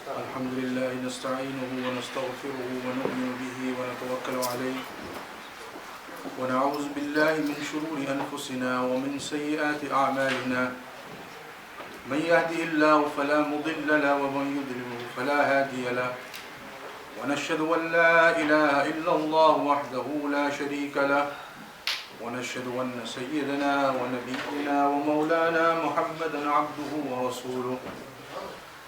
الحمد لله نستعينه ونستغفره ونؤمن به ونتوكل عليه ونعوذ بالله من شرور أنفسنا ومن سيئات أعمالنا من يهده الله فلا مضل له ومن يضلل فلا هادي له ونشهد أن لا إله إلا الله وحده لا شريك له ونشهد أن سيدنا ونبينا ومولانا محمدا عبده ورسوله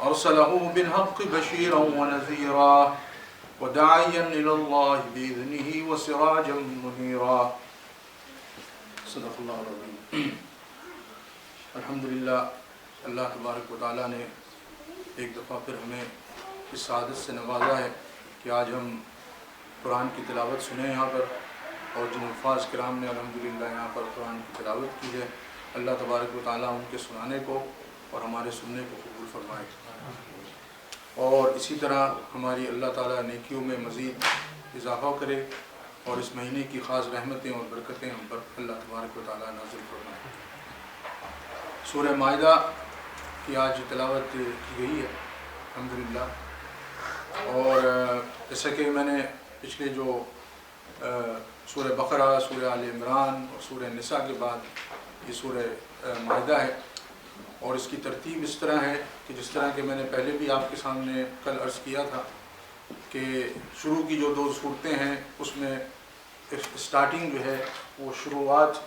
أرسله بالحق بشيرا ونذيرا وداعيا إلى الله بإذنه وسراجا منيرا صدق اللہ العظیم. الحمدللہ اللہ تبارک و تعالیٰ نے ایک دفعہ پھر ہمیں اس سعادت سے نوازا ہے کہ آج ہم قرآن کی تلاوت سنیں یہاں پر، اور جن الفاظ کرام نے الحمدللہ یہاں پر قرآن کی تلاوت کی ہے، اللہ تبارک و تعالیٰ ان کے سنانے کو اور ہمارے سننے کو قبول فرمائے، اور اسی طرح ہماری اللہ تعالیٰ نیکیوں میں مزید اضافہ کرے، اور اس مہینے کی خاص رحمتیں اور برکتیں ہم پر اللہ تبارک و تعالیٰ نازل فرمائے. سورہ مائدہ کی آج تلاوت کی گئی ہے الحمدللہ، اور جیسا کہ میں نے پچھلے جو سورہ بقرہ، سورہ آل عمران اور سورہ نساء کے بعد یہ سورہ مائدہ ہے، اور اس کی ترتیب اس طرح ہے کہ جس طرح کہ میں نے پہلے بھی آپ کے سامنے کل عرض کیا تھا کہ شروع کی جو 2 صورتیں ہیں اس میں اسٹارٹنگ جو ہے وہ شروعات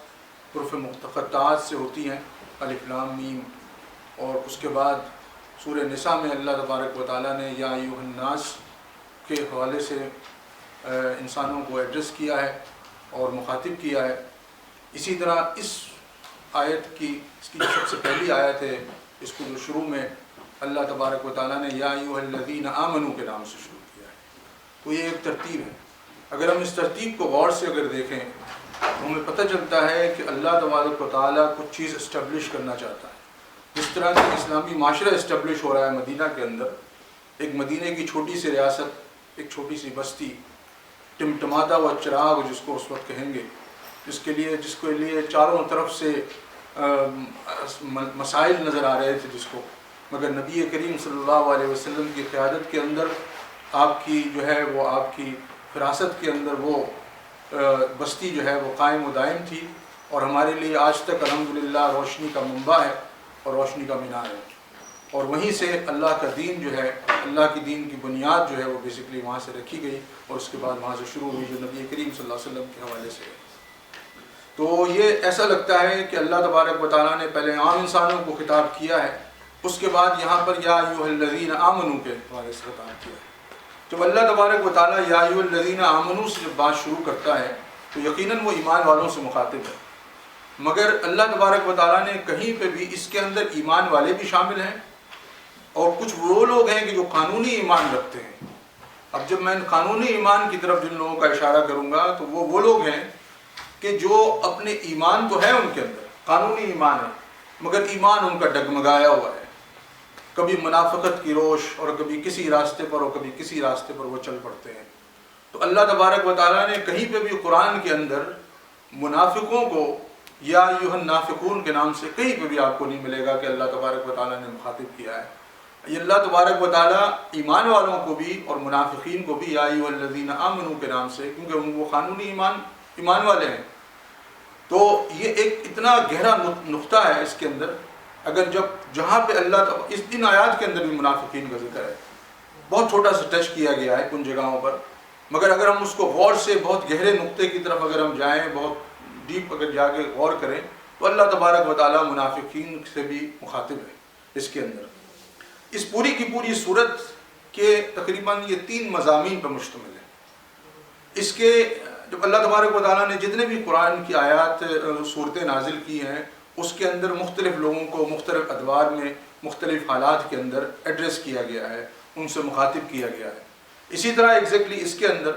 حروف مقطعات سے ہوتی ہیں، الف لام میم، اور اس کے بعد سورہ نساء میں اللہ تبارک و تعالیٰ نے یا ایھا الناس کے حوالے سے انسانوں کو ایڈریس کیا ہے اور مخاطب کیا ہے. اسی طرح اس آیت کی اس کی جو سب سے پہلی آیت ہے، اس کو جو شروع میں اللہ تبارک و تعالیٰ نے یا ایھا الذین آمنوا کے نام سے شروع کیا ہے. تو یہ ایک ترتیب ہے. اگر ہم اس ترتیب کو غور سے اگر دیکھیں تو ہمیں پتہ چلتا ہے کہ اللہ تبارک و تعالیٰ کچھ چیز اسٹیبلش کرنا چاہتا ہے. جس طرح سے اسلامی معاشرہ اسٹیبلش ہو رہا ہے مدینہ کے اندر، ایک مدینہ کی چھوٹی سی ریاست، ایک چھوٹی سی بستی، ٹمٹماتا ہوا چراغ جس کو اس وقت کہیں گے، جس کے لیے چاروں طرف سے مسائل نظر آ رہے تھے جس کو، مگر نبی کریم صلی اللہ علیہ وسلم کی قیادت کے اندر، آپ کی جو ہے وہ آپ کی فراست کے اندر وہ بستی جو ہے وہ قائم و دائم تھی، اور ہمارے لیے آج تک الحمدللہ روشنی کا منبع ہے اور روشنی کا مینار ہے. اور وہیں سے اللہ کا دین جو ہے، اللہ کی دین کی بنیاد جو ہے وہ بیسکلی وہاں سے رکھی گئی، اور اس کے بعد وہاں سے شروع ہوئی جو نبی کریم صلی اللہ علیہ وسلم کے حوالے سے ہے. تو یہ ایسا لگتا ہے کہ اللہ تبارک و تعالیٰ نے پہلے عام انسانوں کو خطاب کیا ہے، اس کے بعد یہاں پر یا ایھا الذین آمنوا کے حوالے سے خطاب کیا ہے. جب اللہ تبارک و تعالیٰ یا ایھا الذین آمنوا سے جب بات شروع کرتا ہے تو یقیناً وہ ایمان والوں سے مخاطب ہے، مگر اللہ تبارک و تعالیٰ نے کہیں پہ بھی اس کے اندر ایمان والے بھی شامل ہیں، اور کچھ وہ لوگ ہیں کہ جو قانونی ایمان رکھتے ہیں. اب جب میں قانونی ایمان کی طرف جن لوگوں کا اشارہ کروں گا تو وہ لوگ ہیں کہ جو اپنے ایمان تو ہے ان کے اندر، قانونی ایمان ہے، مگر ایمان ان کا ڈگمگایا ہوا ہے، کبھی منافقت کی روش اور کبھی کسی راستے پر اور کبھی کسی راستے پر وہ چل پڑتے ہیں. تو اللہ تبارک و تعالیٰ نے کہیں پہ بھی قرآن کے اندر منافقوں کو یا ایھا النافقون کے نام سے کہیں پہ بھی آپ کو نہیں ملے گا کہ اللہ تبارک و تعالیٰ نے مخاطب کیا ہے. یہ اللہ تبارک و تعالیٰ ایمان والوں کو بھی اور منافقین کو بھی یا ایھا الذین آمنوا کے نام سے، کیونکہ وہ قانونی ایمان والے ہیں. تو یہ ایک اتنا گہرا نقطہ ہے اس کے اندر. اگر جہاں پہ اللہ اس دن آیات کے اندر بھی منافقین کا ذکر ہے، بہت چھوٹا سا ٹچ کیا گیا ہے کن جگہوں پر، مگر اگر ہم اس کو غور سے بہت گہرے نقطے کی طرف اگر ہم جائیں، بہت ڈیپ اگر جا کے غور کریں، تو اللہ تبارک و تعالیٰ منافقین سے بھی مخاطب ہے اس کے اندر. اس پوری کی پوری صورت کے تقریباً یہ 3 مضامین پر مشتمل ہے. اس کے جب اللہ تبارک و تعالیٰ نے جتنے بھی قرآن کی آیات صورتیں نازل کی ہیں، اس کے اندر مختلف لوگوں کو مختلف ادوار میں مختلف حالات کے اندر ایڈریس کیا گیا ہے، ان سے مخاطب کیا گیا ہے. اسی طرح ایگزیکٹلی اس کے اندر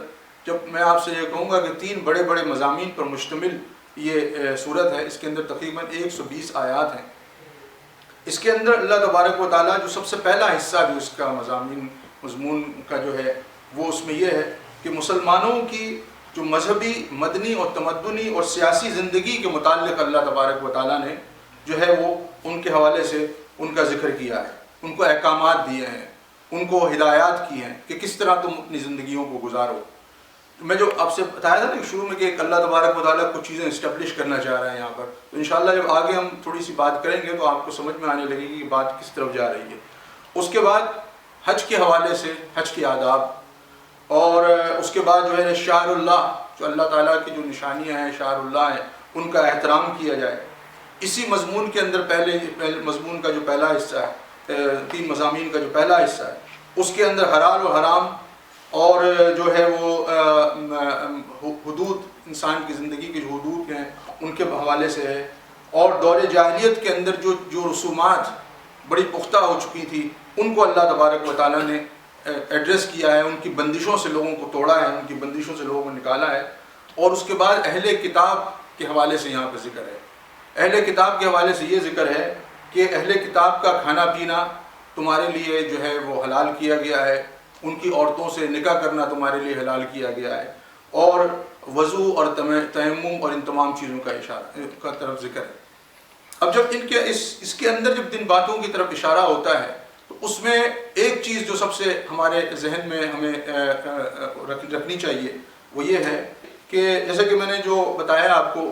جب میں آپ سے یہ کہوں گا کہ 3 بڑے بڑے مضامین پر مشتمل یہ صورت ہے، اس کے اندر تقریباً 120 آیات ہیں. اس کے اندر اللہ تبارک و تعالیٰ جو سب سے پہلا حصہ جو اس کا مضمون کا جو ہے وہ اس میں یہ ہے کہ مسلمانوں کی جو مذہبی، مدنی اور تمدنی اور سیاسی زندگی کے متعلق اللہ تبارک و تعالیٰ نے جو ہے وہ ان کے حوالے سے ان کا ذکر کیا ہے، ان کو احکامات دیے ہیں. ان کو ہدایات کی ہیں کہ کس طرح تم اپنی زندگیوں کو گزارو. میں جو آپ سے بتایا تھا نا شروع میں کہ اللہ تبارک و تعالیٰ کچھ چیزیں اسٹیبلش کرنا چاہ رہے ہیں یہاں پر, تو انشاءاللہ جب آگے ہم تھوڑی سی بات کریں گے تو آپ کو سمجھ میں آنے لگے گی کہ بات کس طرف جا رہی ہے. اس کے بعد حج کے حوالے سے حج کے آداب, اور اس کے بعد جو ہے شعائر اللہ, جو اللہ تعالیٰ کی جو نشانیاں ہیں, شعائر اللہ ہیں, ان کا احترام کیا جائے. اسی مضمون کے اندر پہلے مضمون کا جو پہلا حصہ ہے, 3 مضامین کا جو پہلا حصہ ہے, اس کے اندر حلال و حرام اور جو ہے وہ حدود, انسان کی زندگی کے جو حدود ہیں ان کے حوالے سے ہے, اور دور جاہلیت کے اندر جو رسومات بڑی پختہ ہو چکی تھی ان کو اللہ تبارک و تعالیٰ نے ایڈریس کیا ہے, ان کی بندشوں سے لوگوں کو توڑا ہے, ان کی بندشوں سے لوگوں کو نکالا ہے. اور اس کے بعد اہل کتاب کے حوالے سے یہاں پہ ذکر ہے. اہل کتاب کے حوالے سے یہ ذکر ہے کہ اہل کتاب کا کھانا پینا تمہارے لیے جو ہے وہ حلال کیا گیا ہے, ان کی عورتوں سے نکاح کرنا تمہارے لیے حلال کیا گیا ہے, اور وضو اور تیمم اور ان تمام چیزوں کا اشارہ کا طرف ذکر ہے. اب جب ان کے اس کے اندر جب ان باتوں کی طرف اشارہ ہوتا ہے تو اس میں ایک چیز جو سب سے ہمارے ذہن میں ہمیں رکھنی چاہیے وہ یہ ہے کہ جیسے کہ میں نے جو بتایا آپ کو,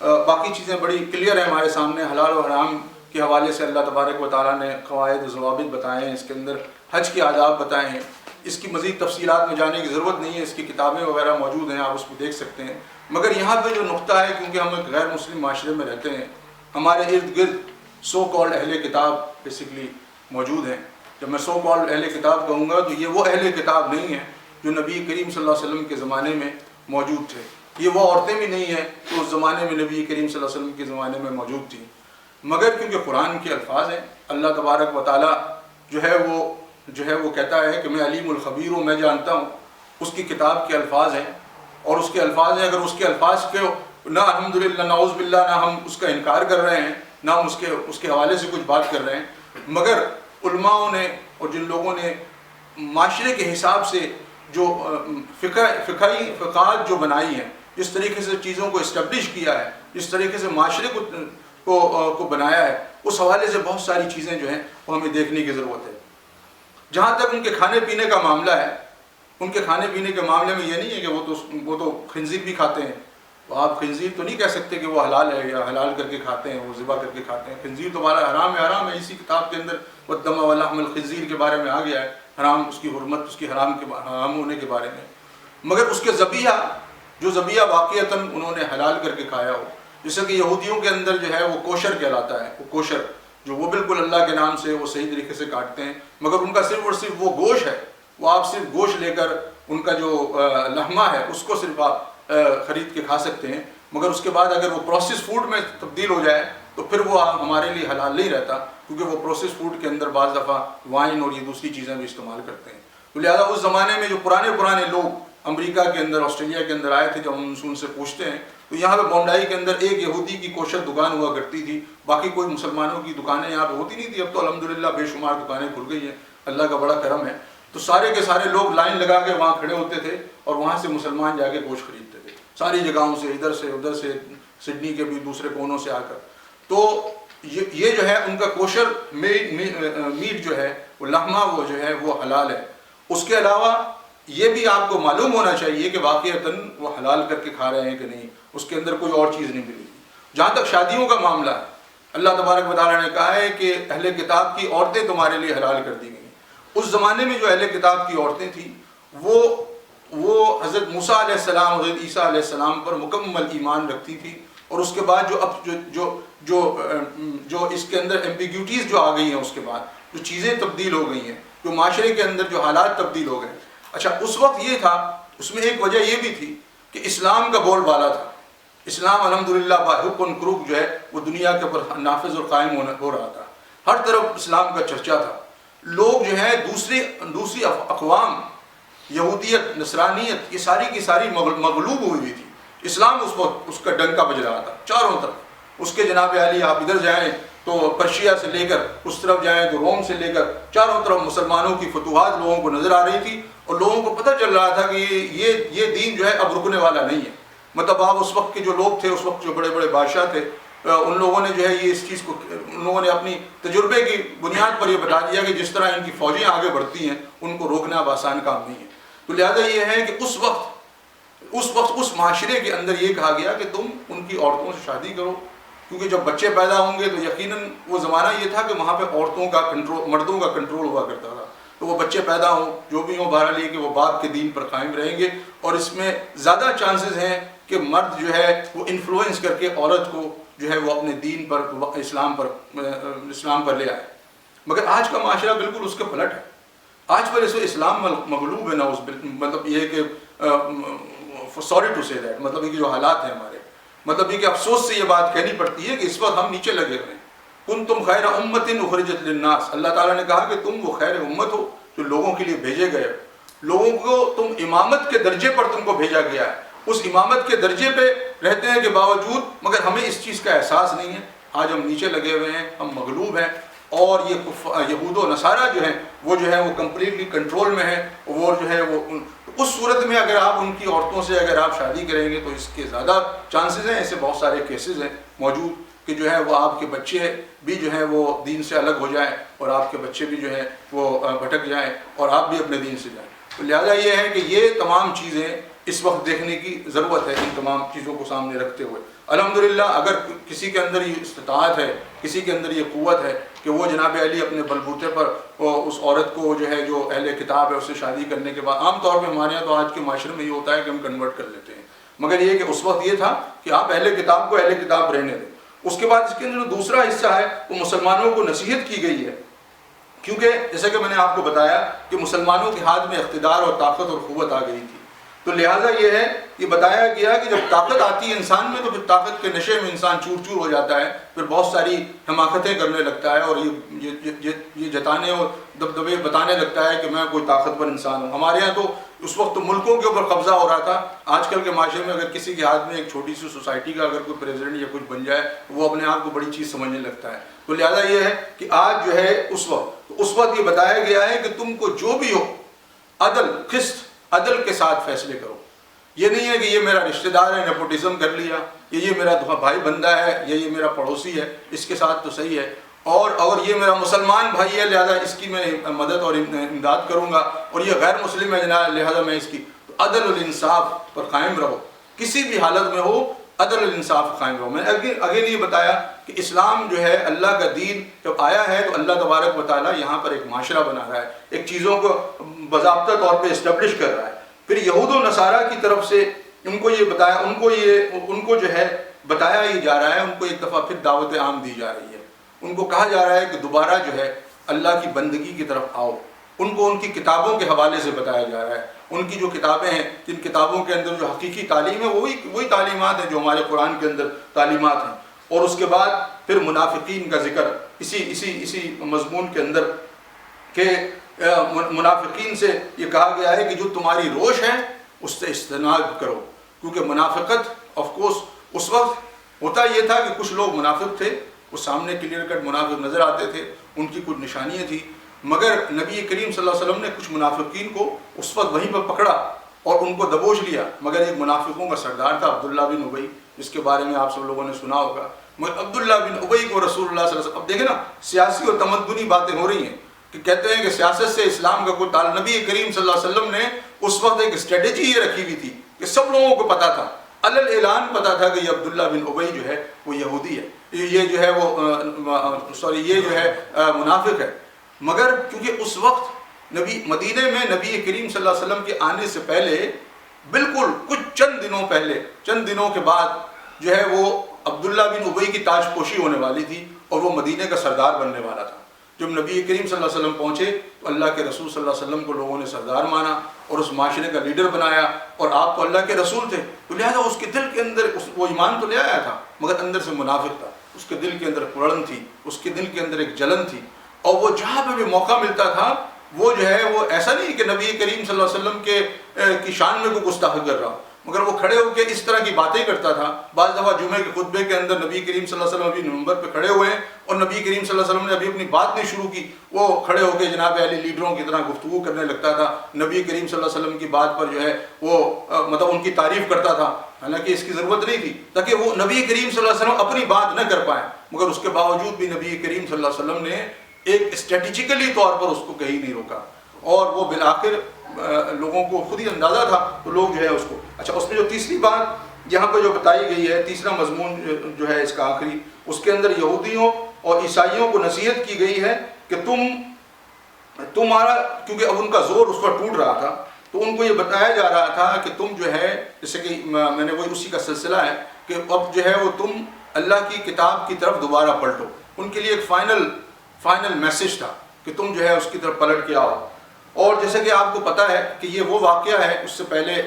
باقی چیزیں بڑی کلیئر ہیں ہمارے سامنے. حلال و حرام کے حوالے سے اللہ تبارک و تعالیٰ نے قواعد و ضوابط بتائے ہیں, اس کے اندر حج کے آداب بتائے ہیں. اس کی مزید تفصیلات میں جانے کی ضرورت نہیں ہے, اس کی کتابیں وغیرہ موجود ہیں, آپ اس کو دیکھ سکتے ہیں. مگر یہاں پہ جو نقطہ ہے, کیونکہ ہم ایک غیر مسلم معاشرے میں رہتے ہیں, ہمارے ارد گرد سو کالڈ اہل کتاب بیسکلی موجود ہیں. جب میں سو کالڈ اہل کتاب کہوں گا تو یہ وہ اہل کتاب نہیں ہیں جو نبی کریم صلی اللہ علیہ وسلم کے زمانے میں موجود تھے. یہ وہ عورتیں بھی نہیں ہیں جو اس زمانے میں نبی کریم صلی اللہ علیہ وسلم کے زمانے میں موجود تھیں. مگر کیونکہ قرآن کے الفاظ ہیں, اللہ تبارک و تعالیٰ جو ہے وہ کہتا ہے کہ میں علیم الخبیر ہوں, میں جانتا ہوں. اس کی کتاب کے الفاظ ہیں, اور اس کے الفاظ ہیں. اگر اس کے الفاظ کے نہ الحمدللہ نعوذ باللہ نہ ہم اس کا انکار کر رہے ہیں, نہ ہم اس کے حوالے سے کچھ بات کر رہے ہیں, مگر علماءوں نے اور جن لوگوں نے معاشرے کے حساب سے جو فقاہت جو بنائی ہیں, جس طریقے سے چیزوں کو اسٹیبلش کیا ہے, جس طریقے سے معاشرے کو بنایا ہے, اس حوالے سے بہت ساری چیزیں جو ہیں وہ ہمیں دیکھنے کی ضرورت ہے. جہاں تک ان کے کھانے پینے کا معاملہ ہے, ان کے کھانے پینے کے معاملے میں یہ نہیں ہے کہ وہ تو خنزیر بھی کھاتے ہیں. آپ خنزیر تو نہیں کہہ سکتے کہ وہ حلال ہے یا حلال کر کے کھاتے ہیں, وہ ذبح کر کے کھاتے ہیں. خنزیر تو ہمارا حرام ہے, حرام ہے. اسی کتاب کے اندر والدم ولحم الخنزیر کے بارے میں آ گیا ہے, حرام, اس کی حرمت, اس کی حرام ہونے کے بارے میں. مگر اس کے ذبیحہ, جو ذبیحہ واقعتاً انہوں نے حلال کر کے کھایا ہو, جیسے کہ یہودیوں کے اندر جو ہے وہ کوشر کہلاتا ہے. وہ کوشر جو وہ بالکل اللہ کے نام سے وہ صحیح طریقے سے کاٹتے ہیں, مگر ان کا صرف اور صرف وہ گوشت ہے, وہ آپ صرف گوشت لے کر ان کا جو لحمہ ہے اس کو صرف آپ خرید کے کھا سکتے ہیں. مگر اس کے بعد اگر وہ پروسیس فوڈ میں تبدیل ہو جائے تو پھر وہ ہمارے لیے حلال نہیں رہتا, کیونکہ وہ پروسیس فوڈ کے اندر بعض دفعہ وائن اور یہ دوسری چیزیں بھی استعمال کرتے ہیں. تو لہٰذا اس زمانے میں جو پرانے لوگ امریکہ کے اندر, آسٹریلیا کے اندر آئے تھے, جب ہم ان سے پوچھتے ہیں تو یہاں پہ بونڈائی کے اندر ایک یہودی کی کوشر دکان ہوا کرتی تھی, باقی کوئی مسلمانوں کی دکانیں یہاں پہ ہوتی نہیں تھی. اب تو الحمدللہ بے شمار دکانیں کھل گئی ہیں, اللہ کا بڑا کرم ہے. تو سارے کے سارے لوگ لائن لگا کے وہاں کھڑے ہوتے تھے اور وہاں سے مسلمان جا کے گوشت خریدتے تھے, ساری جگہوں سے, ادھر سے ادھر سے, سڈنی کے بھی دوسرے کونوں سے آ کر. تو یہ جو ہے ان کا کوشر میٹ جو ہے وہ لحمہ وہ جو ہے وہ حلال ہے. اس کے علاوہ یہ بھی آپ کو معلوم ہونا چاہیے کہ واقعتاً وہ حلال کر کے کھا رہے ہیں کہ نہیں, اس کے اندر کوئی اور چیز نہیں ملے گی. جہاں تک شادیوں کا معاملہ ہے, اللہ تبارک و تعالیٰ نے کہا ہے کہ اہل کتاب کی عورتیں تمہارے لیے حلال کر دی گئی. اس زمانے میں جو اہل کتاب کی عورتیں تھیں وہ حضرت موسیٰ علیہ السلام, حضرت عیسیٰ علیہ السلام پر مکمل ایمان رکھتی تھی. اور اس کے بعد جو اس کے اندر ایمبیگیوٹیز جو آ گئی ہیں, اس کے بعد جو چیزیں تبدیل ہو گئی ہیں, جو معاشرے کے اندر جو حالات تبدیل ہو گئے. اچھا, اس وقت یہ تھا, اس میں ایک وجہ یہ بھی تھی کہ اسلام کا بول بالا تھا. اسلام الحمدللہ حکم کروک جو ہے وہ دنیا کے اوپر نافذ اور قائم ہو رہا تھا. ہر طرف اسلام کا چرچا تھا. لوگ جو ہے دوسری اقوام, یہودیت, نصرانیت, یہ ساری کی ساری مغلوب ہوئی تھی. اسلام اس وقت اس کا ڈنکا بج رہا تھا چاروں طرف. اس کے جناب علی آپ ادھر جائیں تو پرشیا سے لے کر اس طرف جائیں تو روم سے لے کر چاروں طرف مسلمانوں کی فتوحات لوگوں کو نظر آ رہی تھی, اور لوگوں کو پتہ چل رہا تھا کہ یہ دین جو ہے اب رکنے والا نہیں ہے. مطلب آپ اس وقت کے جو لوگ تھے, اس وقت جو بڑے بڑے بادشاہ تھے, ان لوگوں نے جو ہے یہ اس چیز کو ان لوگوں نے اپنی تجربے کی بنیاد پر یہ بتا دیا کہ جس طرح ان کی فوجیں آگے بڑھتی ہیں ان کو روکنا اب آسان کام نہیں ہے. تو لہٰذا یہ ہے کہ اس وقت اس معاشرے کے اندر یہ کہا گیا کہ تم ان کی عورتوں سے شادی کرو، کیونکہ جب بچے پیدا ہوں گے تو یقیناً وہ زمانہ یہ تھا کہ وہاں پہ عورتوں کا کنٹرول، مردوں کا کنٹرول ہوا کرتا تھا. تو وہ بچے پیدا ہوں جو بھی ہوں بہرحال یہ کہ وہ باپ کے دین پر قائم رہیں گے، اور اس میں زیادہ چانسز ہیں کہ مرد جو ہے وہ انفلوئنس کر کے عورت کو جو ہے وہ اپنے دین پر، اسلام پر لے آئے. مگر آج کا معاشرہ بالکل اس کے پلٹ ہے. آج پر اسلام مغلوب ہے نا، مطلب یہ کہ سوری ٹو سے دیٹ، مطلب یہ کہ جو حالات ہیں ہمارے، مطلب یہ کہ افسوس سے یہ بات کہنی پڑتی ہے کہ اس وقت ہم نیچے لگے ہوئے ہیں. کنتم خیر امۃ اخرجت للناس، اللہ تعالیٰ نے کہا کہ تم وہ خیر امت ہو جو لوگوں کے لیے بھیجے گئے ہو. لوگوں کو تم امامت کے درجے پر تم کو بھیجا گیا ہے. اس امامت کے درجے پہ رہتے ہیں کہ باوجود مگر ہمیں اس چیز کا احساس نہیں ہے. آج ہم نیچے لگے ہوئے ہیں، ہم مغلوب ہیں، اور یہ یہود و نصارہ جو ہیں وہ جو ہے وہ کمپلیٹلی کنٹرول میں ہیں. وہ جو ہے وہ اس صورت میں اگر آپ ان کی عورتوں سے اگر آپ شادی کریں گے تو اس کے زیادہ چانسز ہیں. ایسے بہت سارے کیسز ہیں موجود کہ جو ہے وہ آپ کے بچے بھی جو ہیں وہ دین سے الگ ہو جائیں، اور آپ کے بچے بھی جو ہیں وہ بھٹک جائیں، اور آپ بھی اپنے دین سے جائیں. تو لہٰذا یہ ہے کہ یہ تمام چیزیں اس وقت دیکھنے کی ضرورت ہے. ان تمام چیزوں کو سامنے رکھتے ہوئے الحمدللہ اگر کسی کے اندر یہ استطاعت ہے، کسی کے اندر یہ قوت ہے کہ وہ جناب علی اپنے بلبوتے پر اس عورت کو جو ہے جو اہل کتاب ہے اس سے شادی کرنے کے بعد، عام طور پہ ہمارے یہاں تو آج کے معاشرے میں یہ ہوتا ہے کہ ہم کنورٹ کر لیتے ہیں، مگر یہ کہ اس وقت یہ تھا کہ آپ اہل کتاب کو اہل کتاب رہنے دیں. اس کے بعد اس کے اندر جو دوسرا حصہ ہے وہ مسلمانوں کو نصیحت کی گئی ہے، کیونکہ جیسا کہ میں نے آپ کو بتایا کہ مسلمانوں کے ہاتھ میں اقتدار اور طاقت اور قوت آ گئی تھی. تو لہٰذا یہ ہے کہ بتایا گیا کہ جب طاقت آتی ہے انسان میں تو پھر طاقت کے نشے میں انسان چور چور ہو جاتا ہے، پھر بہت ساری حماقتیں کرنے لگتا ہے، اور یہ جتانے اور دبدبے بتانے لگتا ہے کہ میں کوئی طاقتور انسان ہوں. ہمارے یہاں تو اس وقت ملکوں کے اوپر قبضہ ہو رہا تھا. آج کل کے معاشرے میں اگر کسی کے ہاتھ میں ایک چھوٹی سی سوسائٹی کا اگر کوئی پریزیڈنٹ یا کچھ بن جائے تو وہ اپنے آپ کو بڑی چیز سمجھنے لگتا ہے. تو لہٰذا یہ ہے کہ آج جو ہے اس وقت یہ بتایا گیا ہے کہ تم کو جو بھی ہو عدل قسط عدل کے ساتھ فیصلے کرو. یہ نہیں ہے کہ یہ میرا رشتہ دار ہے نیپوٹزم کر لیا، یہ میرا بھائی بندہ ہے، یہ میرا پڑوسی ہے اس کے ساتھ تو صحیح ہے، اور یہ میرا مسلمان بھائی ہے لہذا اس کی میں مدد اور امداد کروں گا، اور یہ غیر مسلم ہے جناب لہذا میں اس کی. تو عدل الانصاف پر قائم رہو، کسی بھی حالت میں ہو عدل الانصاف قائم رہو. میں نے اگین یہ بتایا کہ اسلام جو ہے اللہ کا دین جب آیا ہے تو اللہ تبارک و تعالیٰ یہاں پر ایک معاشرہ بنا رہا ہے، ایک چیزوں کو باضابطہ طور پہ اسٹیبلش کر رہا ہے. پھر یہود و نصارہ کی طرف سے ان کو یہ بتایا، ان کو جو ہے بتایا ہی جا رہا ہے، ان کو ایک دفعہ پھر دعوت عام دی جا رہی ہے. ان کو کہا جا رہا ہے کہ دوبارہ جو ہے اللہ کی بندگی کی طرف آؤ. ان کو ان کی کتابوں کے حوالے سے بتایا جا رہا ہے. ان کی جو کتابیں ہیں، جن کتابوں کے اندر جو حقیقی تعلیم ہے وہی تعلیمات ہیں جو ہمارے قرآن کے اندر تعلیمات ہیں. اور اس کے بعد پھر منافقین کا ذکر اسی مضمون کے اندر کہ منافقین سے یہ کہا گیا ہے کہ جو تمہاری روش ہے اس سے اجتناب کرو. کیونکہ منافقت آف کورس اس وقت ہوتا یہ تھا کہ کچھ لوگ منافق تھے، وہ سامنے کلیئر کٹ منافق نظر آتے تھے، ان کی کچھ نشانیاں تھیں، مگر نبی کریم صلی اللہ علیہ وسلم نے کچھ منافقین کو اس وقت وہیں پر پکڑا اور ان کو دبوچ لیا. مگر ایک منافقوں کا سردار تھا عبداللہ بن ابی، جس کے بارے میں آپ سب لوگوں نے سنا ہوگا. مگر عبداللہ بن ابی کو رسول اللہ صلی اللہ علیہ وسلم، اب دیکھیں نا سیاسی اور تمدنی باتیں ہو رہی ہیں کہ کہتے ہیں کہ سیاست سے اسلام کا کوئی تعلق. نبی کریم صلی اللہ علیہ وسلم نے اس وقت ایک اسٹریٹجی یہ رکھی ہوئی تھی کہ سب لوگوں کو پتا تھا، علل اعلان پتا تھا کہ یہ عبداللہ بن ابی جو ہے وہ یہودی ہے، یہ جو ہے وہ یہ جو ہے منافق ہے. مگر کیونکہ اس وقت مدینے میں نبی کریم صلی اللہ علیہ وسلم کے آنے سے پہلے بالکل کچھ چند دنوں کے بعد جو ہے وہ عبداللہ بن ابی کی تاج پوشی ہونے والی تھی اور وہ مدینے کا سردار بننے والا تھا. جب نبی کریم صلی اللہ علیہ وسلم پہنچے تو اللہ کے رسول صلی اللہ علیہ وسلم کو لوگوں نے سردار مانا اور اس معاشرے کا لیڈر بنایا، اور آپ تو اللہ کے رسول تھے تو لہٰذا اس کے دل کے اندر وہ ایمان تو لے آیا تھا مگر اندر سے منافق تھا. اس کے دل کے اندر پڑن تھی، اس کے دل کے اندر ایک جلن تھی، اور وہ جہاں پہ بھی موقع ملتا تھا وہ جو ہے وہ ایسا نہیں کہ نبی کریم صلی اللہ علیہ وسلم کی شان میں کوئی گستاخی کر رہا، مگر وہ کھڑے ہو کے اس طرح کی باتیں کرتا تھا. بعض دفعہ جمعے کے خطبے کے اندر نبی کریم صلی اللہ علیہ وسلم ابھی منبر پہ کھڑے ہوئے ہیں اور نبی کریم صلی اللہ علیہ وسلم نے ابھی اپنی بات نہیں شروع کی, وہ کھڑے ہو کے جناب علی لیڈروں کی طرح گفتگو کرنے لگتا تھا. نبی کریم صلی اللہ علیہ وسلم کی بات پر جو ہے وہ مطلب ان کی تعریف کرتا تھا, حالانکہ اس کی ضرورت نہیں تھی, تاکہ وہ نبی کریم صلی اللہ علیہ وسلم اپنی بات نہ کر پائیں. مگر اس کے باوجود بھی نبی کریم صلی اللہ علیہ وسلم نے ایک اسٹریٹجیکلی طور پر اس کو کہیں نہیں روکا, اور وہ بالآخر لوگوں کو خود ہی اندازہ تھا تو لوگ جو ہے اس کو. اچھا, اس میں جو تیسری بات یہاں پہ جو بتائی گئی ہے, تیسرا مضمون جو ہے اس کا آخری, اس کے اندر یہودیوں اور عیسائیوں کو نصیحت کی گئی ہے کہ تمہارا, کیونکہ اب ان کا زور اس پر ٹوٹ رہا تھا, تو ان کو یہ بتایا جا رہا تھا کہ تم جو ہے, جیسے کہ میں نے وہی اسی کا سلسلہ ہے کہ اب جو ہے وہ تم اللہ کی کتاب کی طرف دوبارہ پلٹو. ان کے لیے ایک فائنل میسج تھا کہ تم جو ہے اس کی طرف پلٹ کے آؤ. اور جیسے کہ آپ کو پتہ ہے کہ یہ وہ واقعہ ہے, اس سے پہلے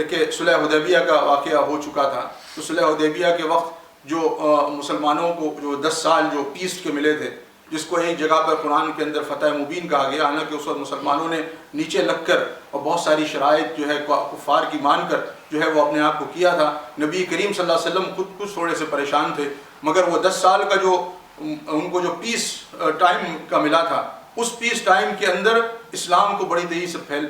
کہ صلح حدیبیہ کا واقعہ ہو چکا تھا. تو صلح حدیبیہ کے وقت جو مسلمانوں کو جو 10 سال جو پیس کے ملے تھے, جس کو ایک جگہ پر قرآن کے اندر فتح مبین کہا گیا, حالانکہ اس وقت مسلمانوں نے نیچے لگ کر اور بہت ساری شرائط جو ہے کفار کی مان کر جو ہے وہ اپنے آپ کو کیا تھا. نبی کریم صلی اللہ علیہ وسلم خود کچھ تھوڑے سے پریشان تھے, مگر وہ 10 سال کا جو ان کو جو پیس ٹائم کا ملا تھا, اس پیس ٹائم کے اندر اسلام کو بڑی تیزی سے پھل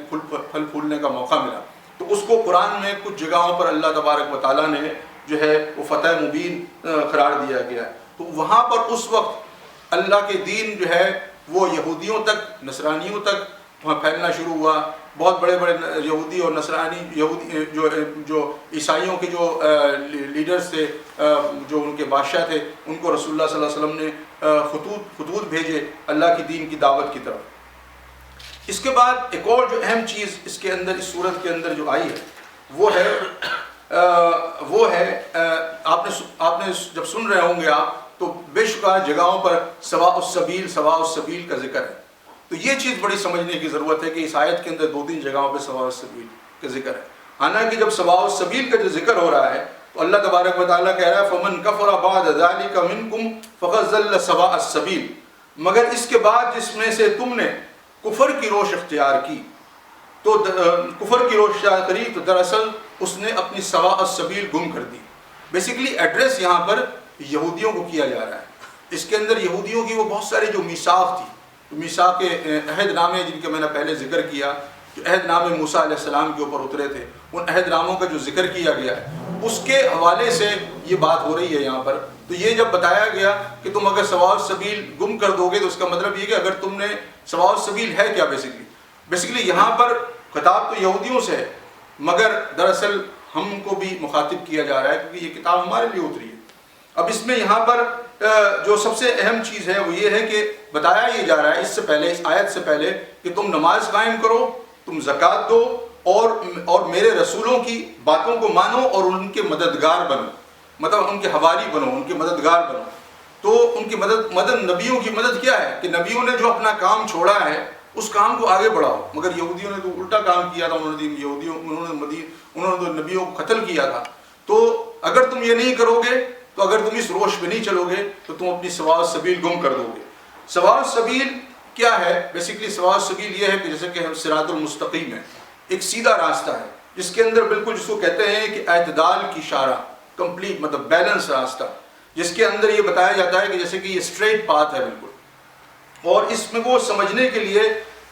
پھولنے کا موقع ملا. تو اس کو قرآن میں کچھ جگہوں پر اللہ تبارک و تعالیٰ نے جو ہے وہ فتح مبین قرار دیا گیا ہے. تو وہاں پر اس وقت اللہ کے دین جو ہے وہ یہودیوں تک, نصرانیوں تک وہاں پھیلنا شروع ہوا. بہت بڑے بڑے یہودی اور نصرانی جو عیسائیوں کے جو لیڈرز تھے, جو ان کے بادشاہ تھے, ان کو رسول اللہ صلی اللہ علیہ وسلم نے خطوط بھیجے اللہ کی دین کی دعوت کی طرف. اس کے بعد ایک اور جو اہم چیز اس کے اندر, اس صورت کے اندر جو آئی ہے وہ ہے آپ نے جب سن رہے ہوں گے آپ تو بے شمار جگہوں پر سواء السبیل کا ذکر ہے. تو یہ چیز بڑی سمجھنے کی ضرورت ہے کہ اس آیت کے اندر 2-3 جگہوں پہ سواء السبیل کا ذکر ہے. حالانکہ جب سواء السبیل کا جو ذکر ہو رہا ہے تو اللہ تبارک و تعالیٰ کہہ رہا ہے فَمَنْ كَفَرَ بَعْدَ ذَلِكَ مِنْكُمْ فَقَدْ ضَلَّ سَوَاءَ السَّبِيلِ, مگر اس کے بعد جس میں سے تم نے کفر کی روش اختیار کی تو دراصل اس نے اپنی سواء السبیل گم کر دی. بیسیکلی ایڈریس یہاں پر یہودیوں کو کیا جا رہا ہے. اس کے اندر یہودیوں کی وہ بہت ساری جو میثاق تھی, میثاق عہد نامے جن کے میں نے پہلے ذکر کیا, جو عہد نامے موسیٰ علیہ السلام کے اوپر اترے تھے, ان عہد ناموں کا جو ذکر کیا گیا ہے اس کے حوالے سے یہ بات ہو رہی ہے یہاں پر. تو یہ جب بتایا گیا کہ تم اگر سواء السبیل گم کر دو گے تو اس کا مطلب یہ کہ اگر تم نے سواء السبیل ہے کیا, بیسیکلی یہاں پر خطاب تو یہودیوں سے ہے, مگر دراصل ہم کو بھی مخاطب کیا جا رہا ہے کیونکہ یہ کتاب ہمارے لیے اتری ہے. اب اس میں یہاں پر جو سب سے اہم چیز ہے وہ یہ ہے کہ بتایا یہ جا رہا ہے اس سے پہلے, اس آیت سے پہلے, کہ تم نماز قائم کرو, تم زکوٰۃ دو اور میرے رسولوں کی باتوں کو مانو اور ان کے مددگار بنو, مطلب ان کے حواری بنو, ان کے مددگار بنو. تو ان کی مدد نبیوں کی مدد کیا ہے کہ نبیوں نے جو اپنا کام چھوڑا ہے اس کام کو آگے بڑھاؤ. مگر یہودیوں نے تو الٹا کام کیا تھا, انہوں نے نبیوں کو قتل کیا تھا. تو اگر تم یہ نہیں کرو گے, تو اگر تم اس روش پہ نہیں چلو گے تو تم اپنی سواء السبیل گم کر دو گے. سواء السبیل کیا ہے؟ بیسیکلی سواء السبیل یہ ہے کہ جیسے کہ صراط المستقیم ہے, ایک سیدھا راستہ ہے جس کے اندر بالکل جس کو کہتے ہیں کہ اعتدال کی شارع, کمپلیٹ مطلب بیلنس راستہ, جس کے اندر یہ بتایا جاتا ہے کہ جیسے کہ یہ اسٹریٹ پاتھ ہے بالکل. اور اس میں وہ سمجھنے کے لیے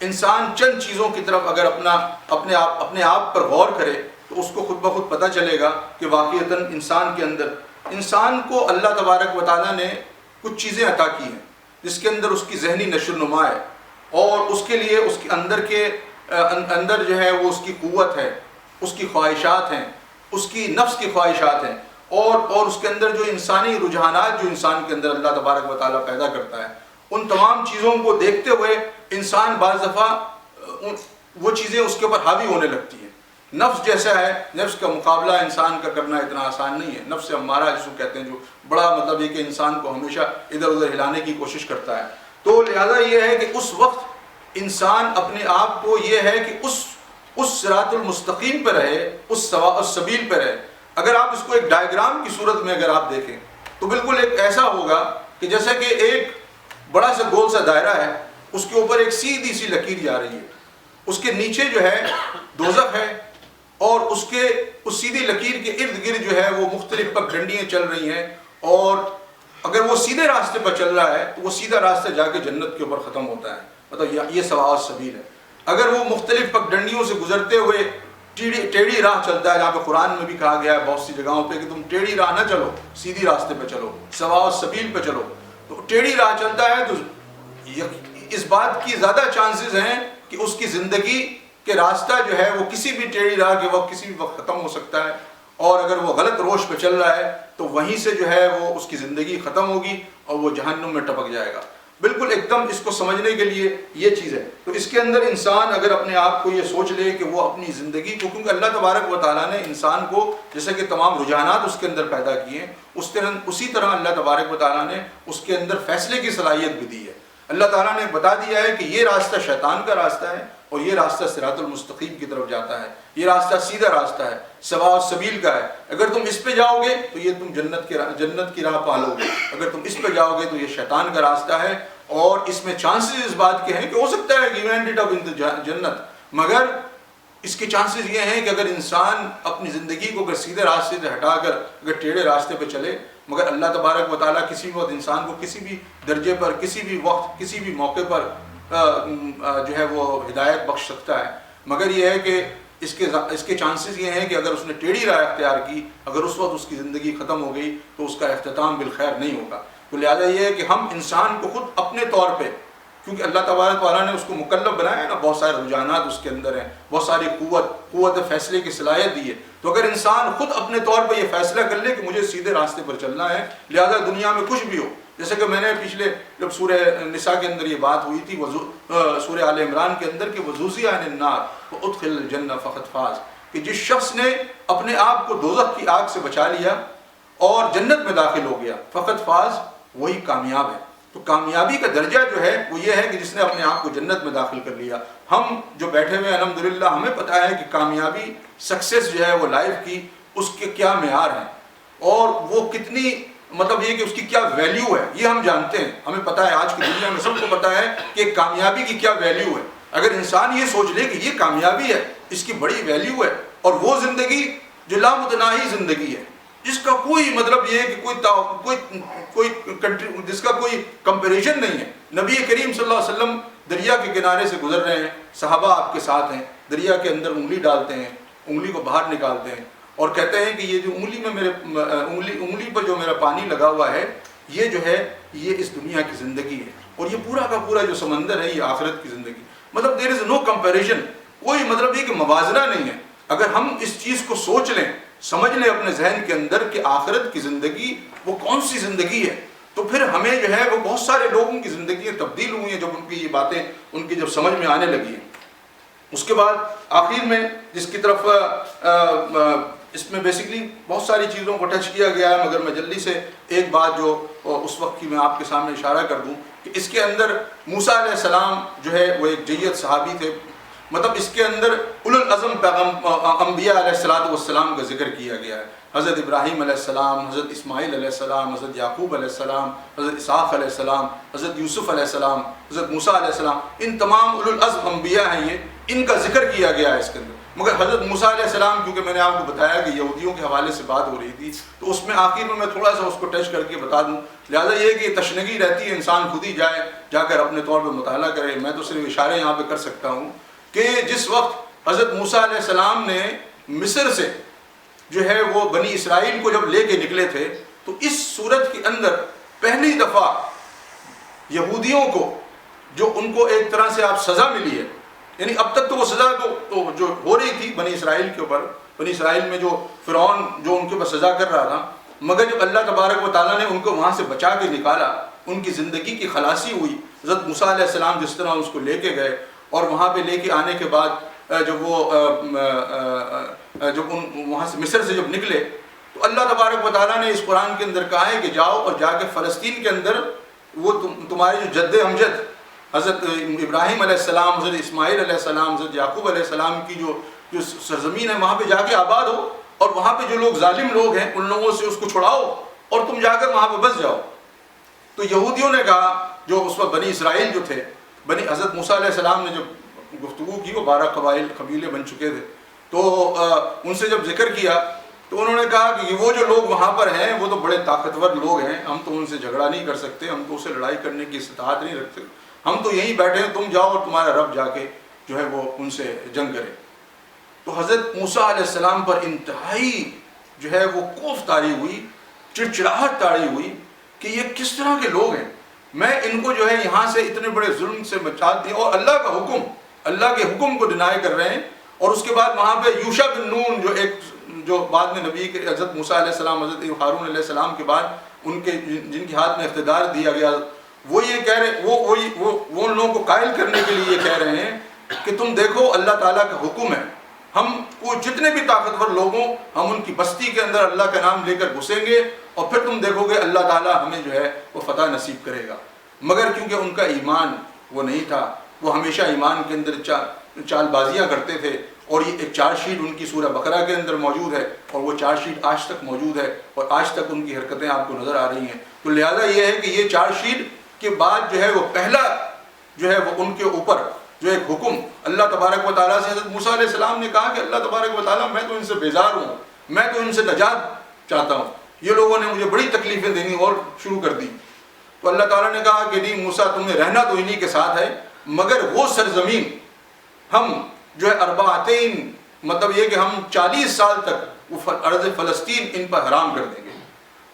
انسان چند چیزوں کی طرف اگر اپنے آپ پر غور کرے تو اس کو خود بخود پتہ چلے گا کہ واقعتاً انسان کو اللہ تبارک و تعالیٰ نے کچھ چیزیں عطا کی ہیں جس کے اندر اس کی ذہنی نشو و نما ہے, اور اس کے لیے اس کے اندر جو ہے وہ اس کی قوت ہے, اس کی خواہشات ہیں, اس کی نفس کی خواہشات ہیں, اور اس کے اندر جو انسانی رجحانات جو انسان کے اندر اللہ تبارک و تعالیٰ پیدا کرتا ہے, ان تمام چیزوں کو دیکھتے ہوئے انسان بعض دفعہ وہ چیزیں اس کے اوپر حاوی ہونے لگتی ہیں. نفس جیسا ہے, نفس کا مقابلہ انسان کا کرنا اتنا آسان نہیں ہے. نفس امارہ جس کو کہتے ہیں, جو بڑا مطلب یہ کہ انسان کو ہمیشہ ادھر ادھر ہلانے کی کوشش کرتا ہے. تو لہذا یہ ہے کہ اس وقت انسان اپنے آپ کو یہ ہے کہ اس صراط المستقیم پہ رہے, اس سواء السبیل پہ رہے. اگر آپ اس کو ایک ڈائیگرام کی صورت میں اگر آپ دیکھیں تو بالکل ایک ایسا ہوگا کہ جیسا کہ ایک بڑا سا گول سا دائرہ ہے, اس کے اوپر ایک سیدھی سی لکیر جا رہی ہے, اس کے نیچے جو ہے دوزخ ہے اور اس سیدھی لکیر کے ارد گرد جو ہے وہ مختلف پگڈنڈیاں چل رہی ہیں، اور اگر وہ سیدھے راستے پر چل رہا ہے تو وہ سیدھا راستہ جا کے جنت کے اوپر ختم ہوتا ہے، مطلب یہ سواء السبیل ہے۔ اگر وہ مختلف پگڈنڈیوں سے گزرتے ہوئے ٹیڑھی راہ چلتا ہے، جہاں پہ قرآن میں بھی کہا گیا ہے بہت سی جگہوں پہ کہ تم ٹیڑھی راہ نہ چلو، سیدھی راستے پہ چلو، سواء السبیل پہ چلو، تو ٹیڑھی راہ چلتا ہے تو اس بات کی زیادہ چانسز ہیں کہ اس کی زندگی کہ راستہ جو ہے وہ کسی بھی ٹیڑھی راہ کے وقت کسی بھی وقت ختم ہو سکتا ہے، اور اگر وہ غلط روش پہ چل رہا ہے تو وہیں سے جو ہے وہ اس کی زندگی ختم ہوگی اور وہ جہنم میں ٹپک جائے گا۔ بالکل ایک دم اس کو سمجھنے کے لیے یہ چیز ہے۔ تو اس کے اندر انسان اگر اپنے آپ کو یہ سوچ لے کہ وہ اپنی زندگی کو، کیونکہ اللہ تبارک و تعالیٰ نے انسان کو جیسے کہ تمام رجحانات اس کے اندر پیدا کیے ہیں، اسی طرح اللہ تبارک و تعالیٰ نے اس کے اندر فیصلے کی صلاحیت بھی دی ہے۔ اللہ تعالیٰ نے بتا دیا ہے کہ یہ راستہ شیطان کا راستہ ہے اور یہ راستہ صراط المستقیم کی طرف جاتا ہے، یہ راستہ سیدھا راستہ ہے، سواء السبیل کا ہے۔ اگر تم اس پہ جاؤ گے تو یہ تم جنت کی راہ پالو گے، اگر تم اس پہ جاؤ گے تو یہ شیطان کا راستہ ہے، اور اس میں چانسز اس بات کے ہیں کہ ہو سکتا ہے کہ یو اینڈ اٹ اپ ان جنت، مگر اس کے چانسز یہ ہیں کہ اگر انسان اپنی زندگی کو اگر سیدھے راستے سے ہٹا کر اگر ٹیڑھے راستے پہ چلے، مگر اللہ تبارک و تعالیٰ کسی بھی وقت انسان کو کسی بھی درجے پر، کسی بھی وقت، کسی بھی موقع پر جو ہے وہ ہدایت بخش سکتا ہے، مگر یہ ہے کہ اس کے چانسز یہ ہیں کہ اگر اس نے ٹیڑھی راہ اختیار کی، اگر اس وقت اس کی زندگی ختم ہو گئی تو اس کا اختتام بالخیر نہیں ہوگا۔ تو لہٰذا یہ ہے کہ ہم انسان کو خود اپنے طور پہ، کیونکہ اللہ تبارک تعالیٰ نے اس کو مکلف بنایا ہے نا، بہت سارے رجحانات اس کے اندر ہیں، بہت ساری قوت فیصلے کی صلاحیت دی ہے، تو اگر انسان خود اپنے طور پہ یہ فیصلہ کر لے کہ مجھے سیدھے راستے پر چلنا ہے، لہذا دنیا میں کچھ بھی ہو، جیسے کہ میں نے پچھلے جب سورہ نساء کے اندر یہ بات ہوئی تھی، سورہ آل عمران کے اندر کہ وَزُحْزِحَ عَنِ النَّارِ وَأُدْخِلَ الْجَنَّةَ فَقَدْ فَازَ، کہ جس شخص نے اپنے آپ کو دوزخ کی آگ سے بچا لیا اور جنت میں داخل ہو گیا، فقط فاز، وہی کامیاب ہے۔ تو کامیابی کا درجہ جو ہے وہ یہ ہے کہ جس نے اپنے آپ کو جنت میں داخل کر لیا۔ ہم جو بیٹھے ہوئے الحمدللہ ہمیں پتہ ہے کہ کامیابی، سکسیس جو ہے وہ لائف کی، اس کے کیا معیار ہیں اور وہ کتنی، مطلب یہ کہ اس کی کیا ویلیو ہے، یہ ہم جانتے ہیں، ہمیں پتہ ہے، آج کی دنیا میں سب کو پتہ ہے کہ کامیابی کی کیا ویلیو ہے۔ اگر انسان یہ سوچ لے کہ یہ کامیابی ہے، اس کی بڑی ویلیو ہے، اور وہ زندگی جو لامتناہی زندگی ہے، جس کا کوئی مطلب یہ ہے کہ جس کا کوئی کمپیریزن نہیں ہے۔ نبی کریم صلی اللہ علیہ وسلم دریا کے کنارے سے گزر رہے ہیں، صحابہ آپ کے ساتھ ہیں، دریا کے اندر انگلی ڈالتے ہیں، انگلی کو باہر نکالتے ہیں اور کہتے ہیں کہ یہ جو انگلی میں میرے انگلی پر جو میرا پانی لگا ہوا ہے، یہ جو ہے یہ اس دنیا کی زندگی ہے، اور یہ پورا کا پورا جو سمندر ہے یہ آخرت کی زندگی، مطلب دیر از نو کمپیریزن، کوئی مطلب یہ کہ موازنہ نہیں ہے۔ اگر ہم اس چیز کو سوچ لیں، سمجھ لیں اپنے ذہن کے اندر کہ آخرت کی زندگی وہ کون سی زندگی ہے، تو پھر ہمیں جو ہے وہ بہت سارے لوگوں کی زندگیاں تبدیل ہوئی ہیں جب ان کی یہ باتیں ان کی جب سمجھ میں آنے لگی ہیں۔ اس کے بعد آخر میں جس کی طرف اس میں بیسکلی بہت ساری چیزوں کو ٹچ کیا گیا ہے، مگر میں جلدی سے ایک بات جو اس وقت کی میں آپ کے سامنے اشارہ کر دوں کہ اس کے اندر موسیٰ علیہ السلام جو ہے وہ ایک جید صحابی تھے، مطلب اس کے اندر اولو العزم انبیاء علیہ السلام کا ذکر کیا گیا ہے۔ حضرت ابراہیم علیہ السلام، حضرت اسماعیل علیہ السلام، حضرت یعقوب علیہ السلام، حضرت اسحاق علیہ السلام، حضرت یوسف علیہ السلام، حضرت موسیٰ علیہ السلام، ان تمام اولو العزم انبیاء ہیں، یہ ان کا ذکر کیا گیا ہے اس کے اندر۔ مگر حضرت موسیٰ علیہ السلام، کیونکہ میں نے آپ کو بتایا کہ یہودیوں کے حوالے سے بات ہو رہی تھی، تو اس میں آخر میں تھوڑا سا اس کو ٹچ کر کے بتا دوں، لہٰذا یہ کہ تشنگی رہتی ہے، انسان خود ہی جا کر اپنے طور پہ مطالعہ کرے، میں تو صرف اشارے یہاں پہ کر سکتا ہوں کہ جس وقت حضرت موسیٰ علیہ السلام نے مصر سے جو ہے وہ بنی اسرائیل کو جب لے کے نکلے تھے، تو اس صورت کے اندر پہلی دفعہ یہودیوں کو جو ان کو ایک طرح سے آپ سزا ملی ہے، یعنی اب تک تو وہ سزا تو جو ہو رہی تھی بنی اسرائیل کے اوپر، بنی اسرائیل میں جو فرعون جو ان کے اوپر سزا کر رہا تھا، مگر جب اللہ تبارک و تعالیٰ نے ان کو وہاں سے بچا کے نکالا، ان کی زندگی کی خلاصی ہوئی، حضرت موسیٰ علیہ السلام جس طرح اس کو لے کے گئے، اور وہاں پہ لے کے آنے کے بعد جب وہاں سے مصر سے جب نکلے، تو اللہ تبارک و تعالیٰ نے اس قرآن کے اندر کہا ہے کہ جاؤ اور جا کے فلسطین کے اندر وہ تمہارے جو جد امجد حضرت ابراہیم علیہ السلام، حضرت اسماعیل علیہ السلام، حضرت یعقوب علیہ السلام کی جو سرزمین ہے، وہاں پہ جا کے آباد ہو، اور وہاں پہ جو لوگ ظالم لوگ ہیں ان لوگوں سے اس کو چھڑاؤ اور تم جا کر وہاں پہ بس جاؤ۔ تو یہودیوں نے کہا، جو اس وقت بنی اسرائیل جو تھے، حضرت موسیٰ علیہ السلام نے جب گفتگو کی، وہ 12 قبیلے بن چکے تھے، تو ان سے جب ذکر کیا تو انہوں نے کہا کہ وہ جو لوگ وہاں پر ہیں وہ تو بڑے طاقتور لوگ ہیں، ہم تو ان سے جھگڑا نہیں کر سکتے، ہم تو اسے لڑائی کرنے کی استطاعت نہیں رکھتے، ہم تو یہیں بیٹھے ہیں، تم جاؤ اور تمہارا رب جا کے جو ہے وہ ان سے جنگ کرے۔ تو حضرت موسیٰ علیہ السلام پر انتہائی جو ہے وہ خوف طاری ہوئی، چڑچڑاہٹ طاری ہوئی کہ یہ کس طرح کے لوگ ہیں، میں ان کو جو ہے یہاں سے اتنے بڑے ظلم سے بچا دیں، اور اللہ کا حکم، اللہ کے حکم کو ڈینائی کر رہے ہیں۔ اور اس کے بعد وہاں پہ یوشع بن نون جو بعد میں نبی کے حضرت موسیٰ علیہ السلام، حضرت ہارون علیہ السلام کے بعد ان کے جن کے ہاتھ میں اقتدار دیا گیا، وہ یہ کہہ رہے وہ ان لوگوں کو قائل کرنے کے لیے یہ کہہ رہے ہیں کہ تم دیکھو اللہ تعالیٰ کا حکم ہے، ہم وہ جتنے بھی طاقتور لوگ ہوں ہم ان کی بستی کے اندر اللہ کا نام لے کر گھسیں گے، اور پھر تم دیکھو گے اللہ تعالیٰ ہمیں جو ہے وہ فتح نصیب کرے گا۔ مگر کیونکہ ان کا ایمان وہ نہیں تھا، وہ ہمیشہ ایمان کے اندر چال بازیاں کرتے تھے، اور یہ ایک چارج شیٹ ان کی سورہ بقرہ کے اندر موجود ہے، اور وہ چارج شیٹ آج تک موجود ہے، اور آج تک ان کی حرکتیں آپ کو نظر آ رہی ہیں۔ تو لہٰذا یہ ہے کہ یہ چارج شیٹ کے بعد جو ہے وہ پہلا جو ہے وہ ان کے اوپر جو ایک حکم اللہ تبارک و تعالیٰ سے، حضرت موسیٰ علیہ السلام نے کہا کہ اللہ تبارک و تعالیٰ میں تو ان سے بیزار ہوں، میں تو ان سے نجات چاہتا ہوں، یہ لوگوں نے مجھے بڑی تکلیفیں دینی اور شروع کر دی۔ تو اللہ تعالیٰ نے کہا کہ نہیں موسیٰ، تمہیں رہنا تو انہی کے ساتھ ہے، مگر وہ سرزمین ہم جو ہے اربعتین، مطلب یہ کہ ہم 40 سال تک وہ ارض فلسطین ان پر حرام کر دیں گے۔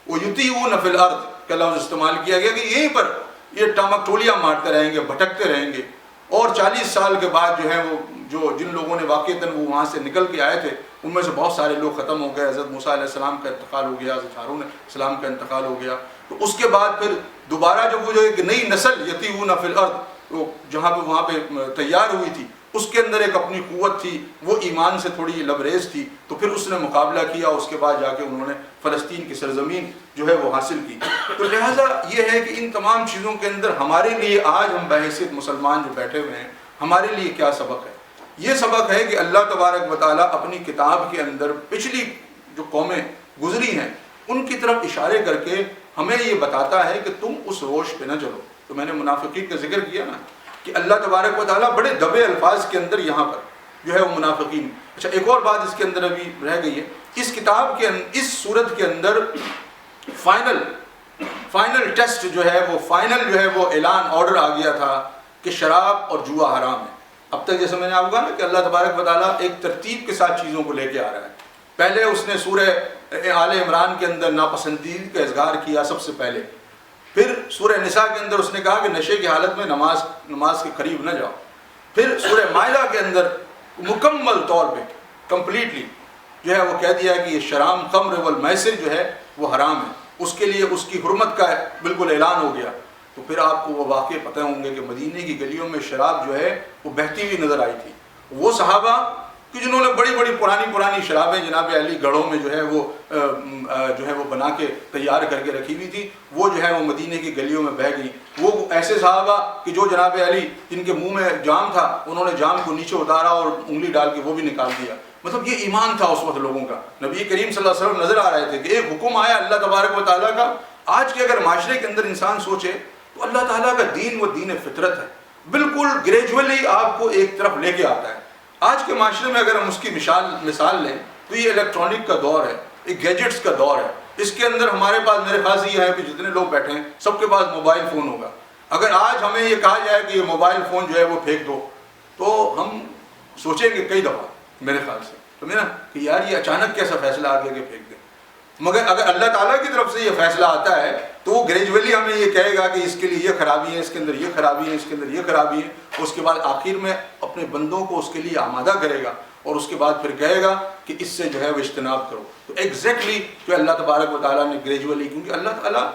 وہ یطیعون فی الارض کا لفظ استعمال کیا گیا کہ یہیں پر یہ ٹامک ٹولیاں مارتے رہیں گے، بھٹکتے رہیں گے، اور 40 سال کے بعد جو ہے وہ جن لوگوں نے واقعتاً وہ وہاں سے نکل کے آئے تھے ان میں سے بہت سارے لوگ ختم ہو گئے، حضرت موسیٰ علیہ السلام کا انتقال ہو گیا، حضرت ہارون علیہ السلام کا انتقال ہو گیا۔ تو اس کے بعد پھر دوبارہ جب وہ جو ایک نئی نسل یطیعون فی الارض وہ جہاں پہ وہاں پہ تیار ہوئی تھی، اس کے اندر ایک اپنی قوت تھی، وہ ایمان سے تھوڑی لبریز تھی، تو پھر اس نے مقابلہ کیا، اس کے بعد جا کے انہوں نے فلسطین کی سرزمین جو ہے وہ حاصل کی۔ تو لہٰذا یہ ہے کہ ان تمام چیزوں کے اندر ہمارے لیے آج ہم بحیثیت مسلمان جو بیٹھے ہوئے ہیں، ہمارے لیے کیا سبق ہے؟ یہ سبق ہے کہ اللہ تبارک و تعالیٰ اپنی کتاب کے اندر پچھلی جو قومیں گزری ہیں ان کی طرف اشارے کر کے ہمیں یہ بتاتا ہے کہ تم اس روش پہ نہ چلو۔ تو میں نے منافقین کا ذکر کیا نا کہ اللہ تبارک و تعالیٰ بڑے دبے الفاظ کے اندر یہاں پر جو ہے وہ منافقین۔ اچھا، ایک اور بات اس کے اندر ابھی رہ گئی ہے، اس کتاب کے اس صورت کے اندر فائنل ٹیسٹ جو ہے وہ فائنل جو ہے وہ اعلان آرڈر آ گیا تھا کہ شراب اور جوا حرام ہے۔ اب تک جیسے میں نے آپ کو کہا نا کہ اللہ تبارک و تعالیٰ ایک ترتیب کے ساتھ چیزوں کو لے کے آ رہا ہے۔ پہلے اس نے سورہ آل عمران کے اندر ناپسندیدگی کا اظہار کیا سب سے پہلے، پھر سورہ نساء کے اندر اس نے کہا کہ نشے کی حالت میں نماز کے قریب نہ جاؤ، پھر سورہ مائدہ کے اندر مکمل طور پہ کمپلیٹلی جو ہے وہ کہہ دیا کہ یہ شراب، خمر والمیسر جو ہے وہ حرام ہے، اس کے لیے اس کی حرمت کا بالکل اعلان ہو گیا۔ تو پھر آپ کو وہ واقعے پتہ ہوں گے کہ مدینے کی گلیوں میں شراب جو ہے وہ بہتی ہوئی نظر آئی تھی۔ وہ صحابہ کہ جنہوں نے بڑی بڑی پرانی شرابیں جناب علی گڑھوں میں جو ہے وہ بنا کے تیار کر کے رکھی ہوئی تھی، وہ جو ہے وہ مدینے کی گلیوں میں بہہ گئی۔ وہ ایسے صحابہ کہ جو جناب علی جن کے منہ میں جام تھا انہوں نے جام کو نیچے اتارا اور انگلی ڈال کے وہ بھی نکال دیا۔ مطلب یہ ایمان تھا اس وقت لوگوں کا۔ نبی کریم صلی اللہ علیہ وسلم نظر آ رہے تھے کہ ایک حکم آیا اللہ تبارک و تعالیٰ کا۔ آج کے اگر معاشرے کے اندر انسان سوچے تو اللہ تعالیٰ کا دین وہ دین فطرت ہے، بالکل گریجولی آپ کو ایک طرف لے کے آتا ہے۔ آج کے معاشرے میں اگر ہم اس کی مثال لیں تو یہ الیکٹرانک کا دور ہے، ایک گیجٹس کا دور ہے۔ اس کے اندر ہمارے پاس، میرے خیال سے یہ ہے کہ جتنے لوگ بیٹھے ہیں سب کے پاس موبائل فون ہوگا۔ اگر آج ہمیں یہ کہا جائے کہ یہ موبائل فون جو ہے وہ پھینک دو تو ہم سوچیں گے کئی دفعہ، میرے خیال سے سمجھے نا کہ یار یہ اچانک کیسا فیصلہ آ گیا کہ پھینک دیں۔ مگر اگر اللہ تعالیٰ کی طرف سے یہ فیصلہ آتا ہے تو وہ گریجولی ہمیں یہ کہے گا کہ اس کے لیے یہ خرابی ہے، اس کے اندر یہ خرابی ہے، اس کے اندر یہ خرابی ہے، اس کے بعد آخر میں اپنے بندوں کو اس کے لیے آمادہ کرے گا، اور اس کے بعد پھر کہے گا کہ اس سے جو ہے وہ اجتناب کرو۔ تو ایگزیکٹلی جو اللہ تبارک و تعالیٰ نے گریجولی، کیونکہ اللہ تعالیٰ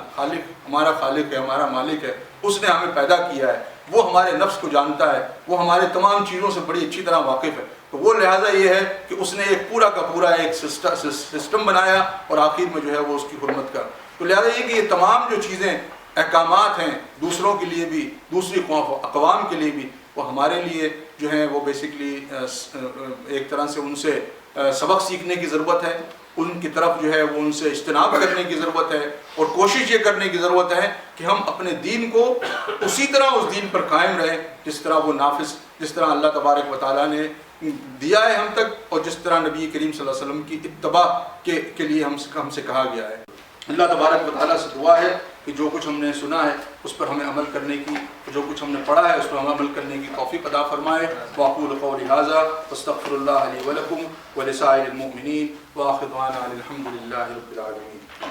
ہمارا خالق ہے، ہمارا مالک ہے، اس نے ہمیں پیدا کیا ہے، وہ ہمارے نفس کو جانتا ہے، وہ ہمارے تمام چیزوں سے بڑی اچھی طرح واقف ہے۔ تو وہ لہٰذا یہ ہے کہ اس نے ایک پورا کا پورا ایک سسٹم بنایا اور آخر میں جو ہے وہ اس کی حرمت کا۔ تو لہٰذا یہ کہ یہ تمام جو چیزیں احکامات ہیں دوسروں کے لیے بھی، دوسری اقوام کے لیے بھی، وہ ہمارے لیے جو ہیں وہ بیسکلی ایک طرح سے ان سے سبق سیکھنے کی ضرورت ہے، ان کی طرف جو ہے وہ ان سے اجتناب کرنے کی ضرورت ہے، اور کوشش یہ کرنے کی ضرورت ہے کہ ہم اپنے دین کو اسی طرح اس دین پر قائم رہیں جس طرح وہ نافذ، جس طرح اللہ تبارک و تعالیٰ نے دیا ہے ہم تک، اور جس طرح نبی کریم صلی اللہ علیہ وسلم کی اتباع کے لیے ہم سے کہا گیا ہے۔ اللہ تبارک و تعالیٰ سے دعا ہے کہ جو کچھ ہم نے سنا ہے اس پر ہمیں عمل کرنے کی، جو کچھ ہم نے پڑھا ہے اس پر ہم عمل کرنے کی توفیق عطا فرمائے۔ واقول قولی ھذا واستغفر اللہ لی ولکم ولسائر المؤمنین وآخر دعوانا الحمد للہ رب العالمین۔